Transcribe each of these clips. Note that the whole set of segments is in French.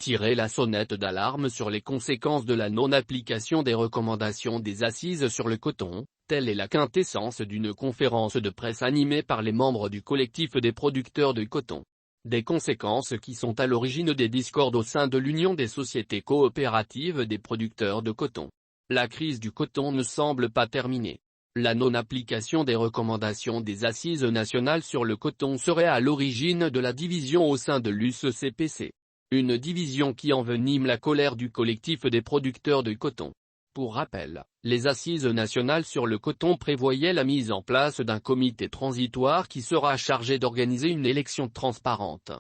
tiré la sonnette d'alarme sur les conséquences de la non-application des recommandations des assises sur le coton. Telle est la quintessence d'une conférence de presse animée par les membres du collectif des producteurs de coton. Des conséquences qui sont à l'origine des discordes au sein de l'Union des sociétés coopératives des producteurs de coton. La crise du coton ne semble pas terminée. La non-application des recommandations des assises nationales sur le coton serait à l'origine de la division au sein de l'USCPC. Une division qui envenime la colère du collectif des producteurs de coton. Pour rappel, les assises nationales sur le coton prévoyaient la mise en place d'un comité transitoire qui sera chargé d'organiser une élection transparente.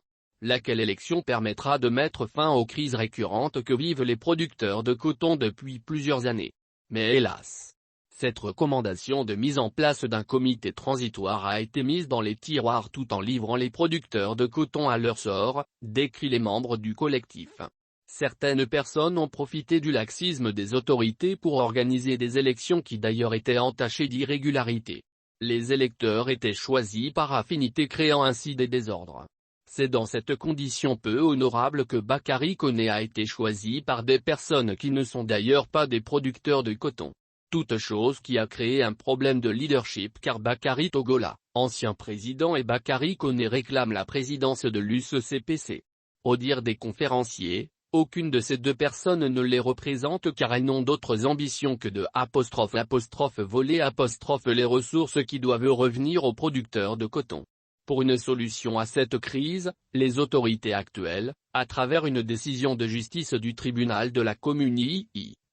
Laquelle élection permettra de mettre fin aux crises récurrentes que vivent les producteurs de coton depuis plusieurs années. Mais hélas, cette recommandation de mise en place d'un comité transitoire a été mise dans les tiroirs tout en livrant les producteurs de coton à leur sort, décrit les membres du collectif. Certaines personnes ont profité du laxisme des autorités pour organiser des élections qui d'ailleurs étaient entachées d'irrégularités. Les électeurs étaient choisis par affinité créant ainsi des désordres. C'est dans cette condition peu honorable que Bakary Koné a été choisi par des personnes qui ne sont d'ailleurs pas des producteurs de coton. Toute chose qui a créé un problème de leadership car Bakary Togola, ancien président et Bakary Koné réclament la présidence de l'USCPC. Au dire des conférenciers, aucune de ces deux personnes ne les représente car elles n'ont d'autres ambitions que de voler les ressources qui doivent revenir aux producteurs de coton. Pour une solution à cette crise, les autorités actuelles, à travers une décision de justice du tribunal de la commune II,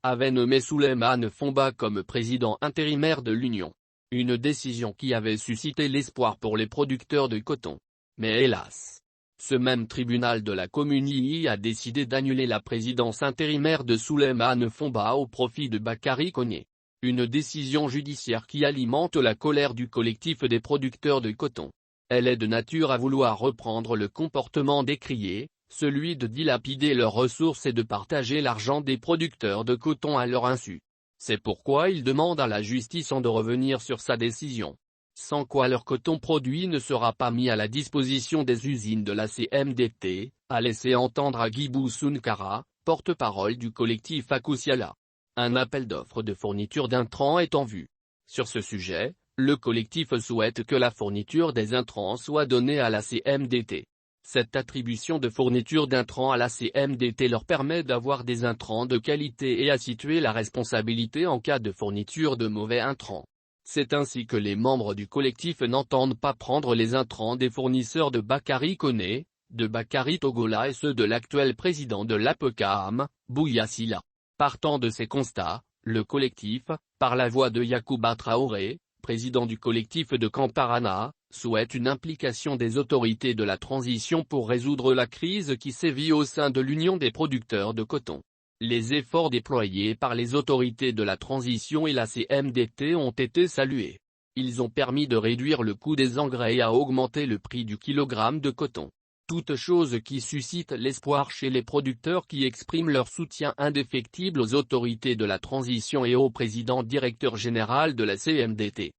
avaient nommé Souleymane Fomba comme président intérimaire de l'Union. Une décision qui avait suscité l'espoir pour les producteurs de coton. Mais hélas, ce même tribunal de la commune II a décidé d'annuler la présidence intérimaire de Souleymane Fomba au profit de Bakary Koné. Une décision judiciaire qui alimente la colère du collectif des producteurs de coton. Elle est de nature à vouloir reprendre le comportement décrié, celui de dilapider leurs ressources et de partager l'argent des producteurs de coton à leur insu. C'est pourquoi ils demandent à la justice de revenir sur sa décision. Sans quoi leur coton produit ne sera pas mis à la disposition des usines de la CMDT, a laissé entendre Agibou Sounkara, porte-parole du collectif Akousiala. Un appel d'offres de fourniture d'intrants est en vue. Sur ce sujet, le collectif souhaite que la fourniture des intrants soit donnée à la CMDT. Cette attribution de fourniture d'intrants à la CMDT leur permet d'avoir des intrants de qualité et à situer la responsabilité en cas de fourniture de mauvais intrants. C'est ainsi que les membres du collectif n'entendent pas prendre les intrants des fournisseurs de Bakary Koné, de Bakary Togola et ceux de l'actuel président de l'APECAM, Bouya Silla. Partant de ces constats, le collectif, par la voix de Yacouba Traoré, président du collectif de Kamparana, souhaite une implication des autorités de la transition pour résoudre la crise qui sévit au sein de l'Union des producteurs de coton. Les efforts déployés par les autorités de la transition et la CMDT ont été salués. Ils ont permis de réduire le coût des engrais et à augmenter le prix du kilogramme de coton. Toute chose qui suscite l'espoir chez les producteurs qui expriment leur soutien indéfectible aux autorités de la transition et au président directeur général de la CMDT.